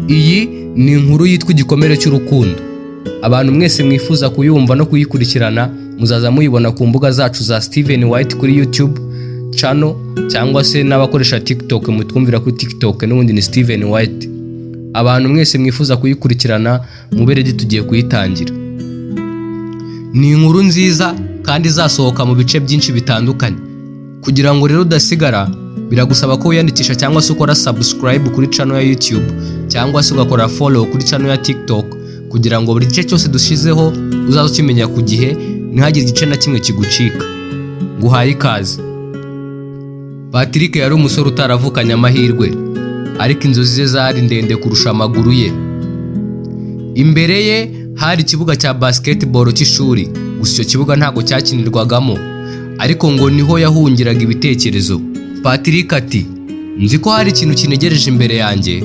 Iyi ni inkuru yitwa Igikomere cy'urukundo. Abantu mwese mwifuza kuyumva no kuyikurikirana muzaza muyibona ku mbuga zacu za Steven White kuri YouTube channel cyangwa se n'abakoresha TikTok mutwumvira kuri TikTok n'ubundi ni Steven White. Abantu mwese mwifuza kuyikurikirana muberedi tugiye kuyitangira. Ni inkuru nziza kandi izasohoka mu bice byinshi bitandukanye. Kugira ngo rero udasigara biragusaba ko wiyandikisha cyangwa se ukora subscribe kuri channel ya YouTube cyangwa se ugakora follow kuri channel ya TikTok kugira ngo buri gice cyose dushizeho uzaze ukimenya ku gihe ntihagire igice na kimwe kigucika. Nguhaye ikaze. Patrick yari umusore utaravukanye amahirwe ariko inzozi ze zari ndende kurusha amaguru ye. Imbere ye hari ikibuga cya basketball cy'ishuri, gusa icyo kibuga ntago cyakinirwagamo ariko ngo niho yahungiraga ibitekerezo. Patrick ati nzi ko hari ikintu kinegereje imbere yanjye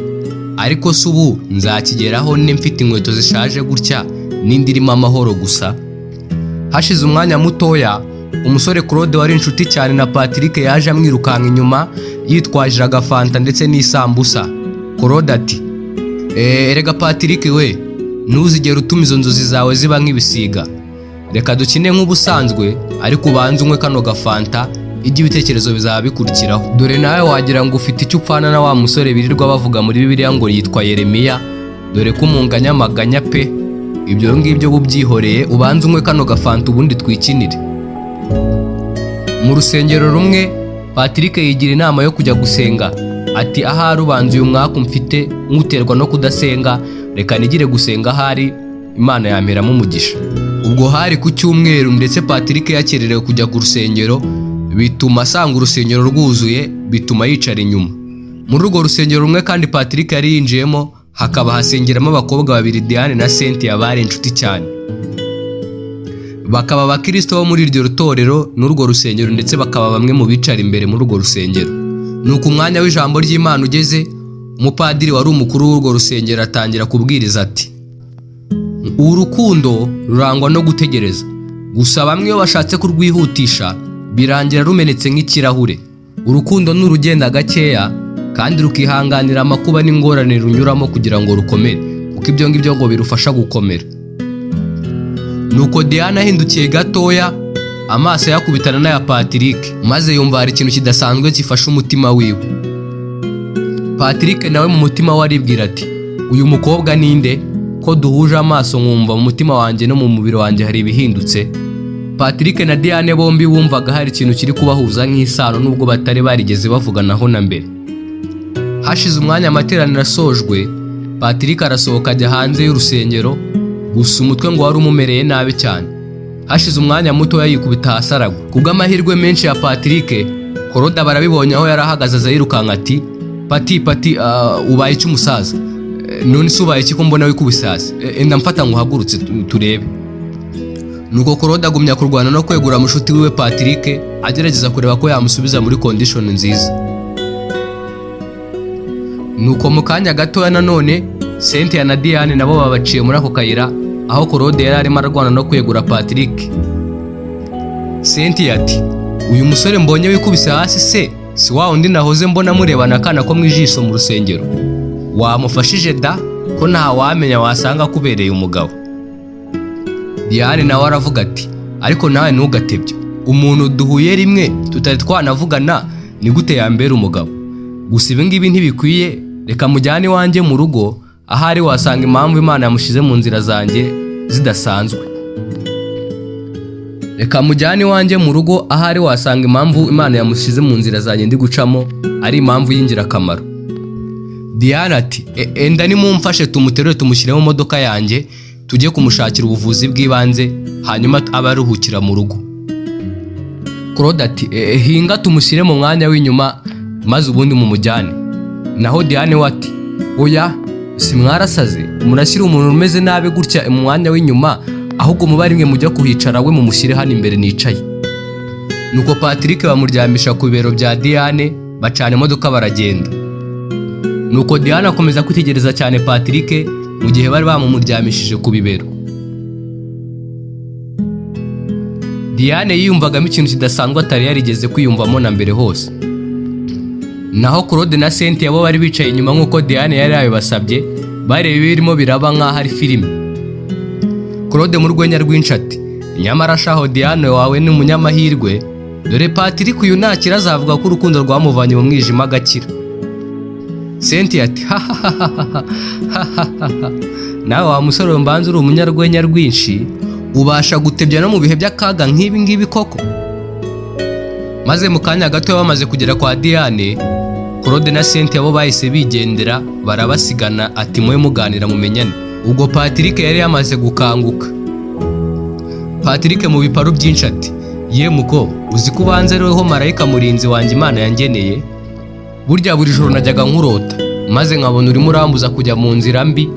ariko se ubu nzakigeraho mfite inkweto zishaje gutya n'indirimo amahoro gusa. Hashize umwanya mutoya umusore Claude wari inshuti cyane na Patrick yaje amwirukanka inyuma yitwaje agafanta ndetse n'isambusa. Claude ati erega Patrick we ntuzigere utuma izo nzozi zawe ziba nk'ibisiga, reka dukine nk'ubusanzwe ariko ubanze unywe kano gafanta ijya ibitekerezo bizaba bikurikiraho. Dore nawe wagira ngo ufite icyo upfana na wa musore birirwa bavuga muri Bibiliya ngo yitwa Yeremiya, dore ko umunganya amaganya pe. Ibyo ngibyo bubyihoreye ubanze unywe kano gafanta ubundi twikinire. Mu rusengero rumwe Patrick yigira inama yo kujya gusenga. Ati ahari ubanze uyu mwaka mfite nkuterwa no kudasenga, reka nigire gusenga ahari Imana yamperamo umugisha. Ubwo hari ku cyumweru ndetse Patrick yakererewe kujya ku rusengero, bituma asanga urusengero rwuzuye, bituma yicara inyuma. Muri urwo rusengero rumwe kandi Patrick yari yinjiyemo hakaba hasengeramo abakobwa babiri, Diane na Cynthia, bari inshuti cyane. Bakaba abakristo bo muri iryo rutorero n'urwo rusengero ndetse bakaba bamwe mu bicara imbere muri urwo rusengero. Nuko umwanya w'ijambo ry'Imana ugeze, umupadiri wari umukuru w'urwo rusengero atangira kubwiriza ati urukundo rurangwa no gutegereza, gusa bamwe iyo bashatse kurwihutisha birangira rumenetse nk'ikirahure. Urukundo n'urugenda gakeya kandi rukihanganira amakuba n'ingorane runyuramo kugira ngo rukomere, kuko ibyo ngibyo ngo birufasha gukomera. Nuko Diana ahindukiye gatoya amaso yakubitana n'aya Patrick maze yumva hari ikintu kidasanzwe gifasha umutima wiwe. Patrick nawe mu mutima we aribwira ati uyu mukobwa ninde ko duhuje amaso nkumva mu mutima wanjye no mu mubiri wanjye hari ibihindutse. Patrick na Diane bombi bumvaga hari ikintu kiri kubahuza nk'isano nubwo batari barigeze bavuganaho na mbere. Hashize umwanya amateraniro asojwe, Patrick arasohoka ajya hanze y'urusengero, gusa umutwe ngo wari umumereye nabi cyane. Hashize umwanya muto yikubita hasi aragwa. Kubw'amahirwe menshi ya Patrick, Claude barabibonye aho yari ahagaze aza yirukanka ati Pati ubaye iki umusaza? None se ubaye iki ko mbona wikubise hasi? Enda mfata nguhagurutse turebe. Nuko Claude agumya kurwana no kwegura mushuti wiwe Patrick agerageza kureba ko yamusubiza muri condition nziza. Nuko mu kanya gatoya nanone Cynthia na Diane nabo babaciye muri ako kayira aho Claude yari arimo arwana no kwegura Patrick. Cynthia ati uyu musore mbonye wikubise hasi se si wa undi nahoze mbona murebana akana ko mwijisho mu rusengero? Wamufashije da ko nta wamenya wasanga kubereye umugabo. Diane nawe aravuga ati ariko nawe ntugatebye, umuntu duhuye rimwe tutari twanavugana ni gute yambera umugabo? Gusa ibi ngibi ntibikwiye, reka mujyane iwanjye mu rugo ahari wasanga impamvu Imana yamushize mu nzira zanjye zidasanzwe. Reka mujyane iwanjye mu rugo ahari wasanga impamvu Imana yamushize mu nzira zanjye ndi gucamo ari impamvu y'ingirakamaro. Diane ati enda nimumfashe tumuterure tumushyire mu modoka yanjye tujye kumushakira ubuvuzi bw'ibanze hanyuma abaruhukira mu rugo. Claude ati hinga tumushyire mu mwanya w'inyuma maze ubundi mumujyane. Naho Diane we ati oya si mwarasaze, murashyira umuntu umeze nabi gutya mu mwanya w'inyuma, ahubwo muba rimwe mujya kuhicara we mumushyire hano imbere nicaye. Nuko Patrick bamuryamisha ku bibero bya Diane bacana imodoka baragenda. Nuko Diane akomeza kwitegereza cyane Patrick mu gihe bari bamumuryamishije ku bibero. Diane yiyumvagamo ikintu kidasanzwe atari yarigeze kwiyumvamo na mbere hose. Naho Claude na Cynthia bo bari bicaye inyuma nkuko Diane yari yabibasabye, bareba ibirimo biraba nk'aho ari filime. Claude mu rwenya rwinshi ati nyamara shaho Diane wawe ni umunyamahirwe, dore Patrick uyu ntakira azavuga ko urukundo rwamuvanye mu mwijima agakira. Cynthia ati nawe wa musore mbanza uri umunyarwenya rwinshi ubasha gutebya no mu bihe by'akaga nk'ibi ngibi koko. Maze mu kanya gato bamaze kugera kwa Diane, Claude na Cynthia bo bahise bigendera barabasigana ati mwe muganira mumenyane. Ubwo Patrick yari yamaze gukanguka. Patrick mu biparu byinshi ati ye muko uzi ko ubanze reho marayika murinzi wanjye Imana yangeneye, burya buri joro najyaga nkurota maze nkabona urimo urambuza kujya mu nzira mbi,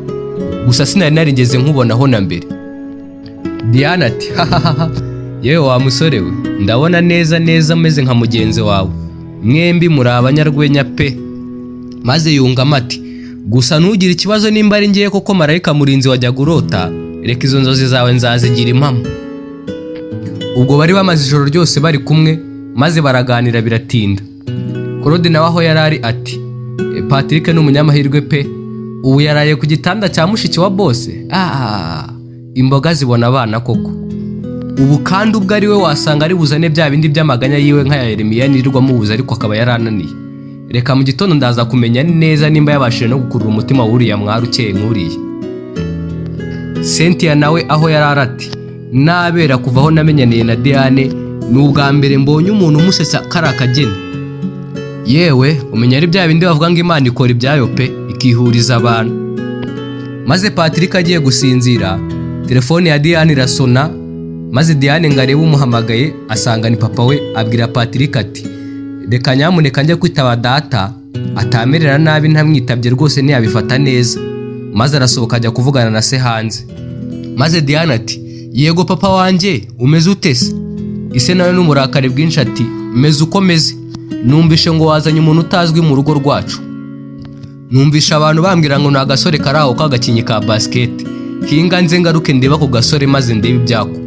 gusa sinari narigeze nkubonaho na mbere. Diane ati yewe wa musore we ndabona neza meze nka mugenzi wawe, mwembi muri abanyarwenya pe. Maze yungama ati gusa ntugire ikibazo nimba ari ngiye koko marayika murinzi wajyaga urota, reka izo nzozi zawe nzazigira impamo. Ubwo bari bamaze ijoro ryose bari kumwe maze baraganira biratinda. Claude nawe aho yarari ati Patrick ni umunyamahirwe pe, ubu yaraye ku gitanda cya mushiki wa bose. Imboga zibona abana koko. Ubu kandi ubwo ari we wasanga ari buzane bya bindi by'amaganya yiwe nka ya Yeremiya nirirwa mubuza ariko akaba yarananiye. Reka mu gitondo ndaza kumenya neza nimba yabashije no gukurura umutima wuriya mwari ukeye nkuriye. Cynthia nawe aho yarari ati nabera kuvaho namenyaniye na Diane ni ubwa mbere mbonye umuntu umusetsa karakageni. Yewe umenya ari bya bindi bavuga ngo Imana ikora ibyayo pe ikihuriza abantu. Maze Patrick agiye gusinzira, telefone ya Diane irasona, maze Diane ngarebe umuhamagaye asanga ni papa we. Abwira Patrick ati reka nyamuneka njye kwitaba data, atamerera nabi ntamwitabye rwose ntiyabifata neza. Maze arasohoka ajya kuvugana na se hanze. Maze Diane ati yego papa wanjye umeze utese? Ise nawe n'umurakare bwinshi ati meze ukomeze, numvishe ngo wazanye umuntu utazwi mu rugo rwacu. Numvishe abantu bambwira ngo na gasore karaho kagakinyi ka basket, hinga nze ngaruke ndeba ku gasore maze ndebe ibyako.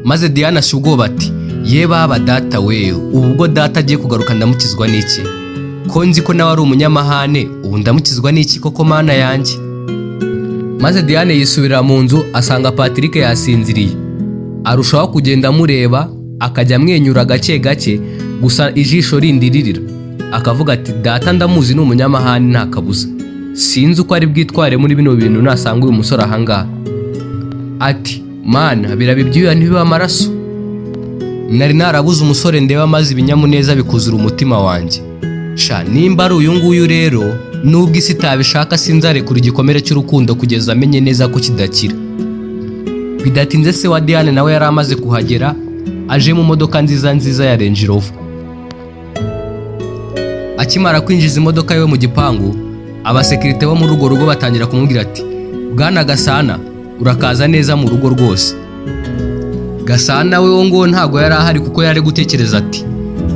Maze Diana ashubwo bati ye baba data we, ubwo data agiye kugaruka ndamukizwa n'iki? Ko nzi ko nawe ari umunyamahane, ubu ndamukizwa n'iki koko mana yanjye? Maze Diane yisubira mu nzu asanga Patrick yasinziriye. Arushaho kugenda amureba akajya amwenyura gake gake, gusa ijisho rindiririra. Akavuga ati data ndamuzi ni umunyamahane nta kabuza, sinzi uko ari bwitware muri bino bintu nasanga uyu musore ahangaha. Ati mana birabibyuya ntibiba amaraso, nari narabuze umusore ndeba maze ibinyamuneza bikuzura umutima wanjye. Sha nimba ari uyu nguyu rero, nubwo isi itabishaka sinzarekura igikomere cy'urukundo kugeza amenye neza ko kidakira. Bidatinze se wa Diane nawe yari amaze kuhagera, aje mu modoka nziza ya Range Rover. Akimara kwinjiza imodoka yewe mu gipangu, abasekirite bo mu rugo batangira kumubwira ati bwana Gasana urakaza neza mu rugo rwose. Gasana we ngo ntago yari ahari kuko yari gutekereza ati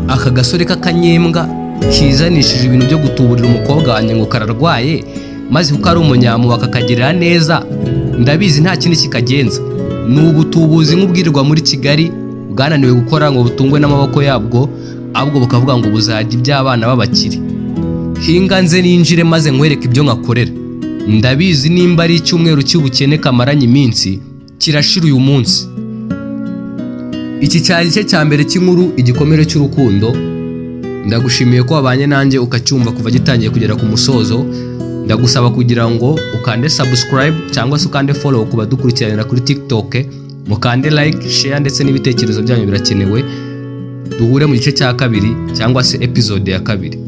aka gasore k'akanyembwa kizanishije ibintu byo gutuburira umukobwa wanjye ngo kararwaye, maze kuko ari umunyamu bakakagirira neza, ndabizi nta kindi kikagenza. N'ubutubuzi nk'ubwirirwa muri Kigali bwananiwe gukora ngo butungwe n'amaboko yabwo, ahubwo bukavuga ngo buzajya iby'abana b'abakire. Hinga nze ninjire maze nkwereke ibyo nkakorera. Ndabizi nimba ari icyumweru cy'ubukene kamaranye iminsi kirashira uyu munsi. Iki cyari cye cya mbere cy'inkuru igikomere cy'urukundo. Ndagushimiye ko wabanye nanjye ukacyumva kuva gitangiye kugera ku musozo. Ndagusaba kugira ngo ukande subscribe cyangwa se ukande follow kuba dukurikiranira kuri TikTok, mukande like, share ndetse n'ibitekerezo byanyu birakenewe. Duhure mu gice cya kabiri cyangwa se episode ya kabiri.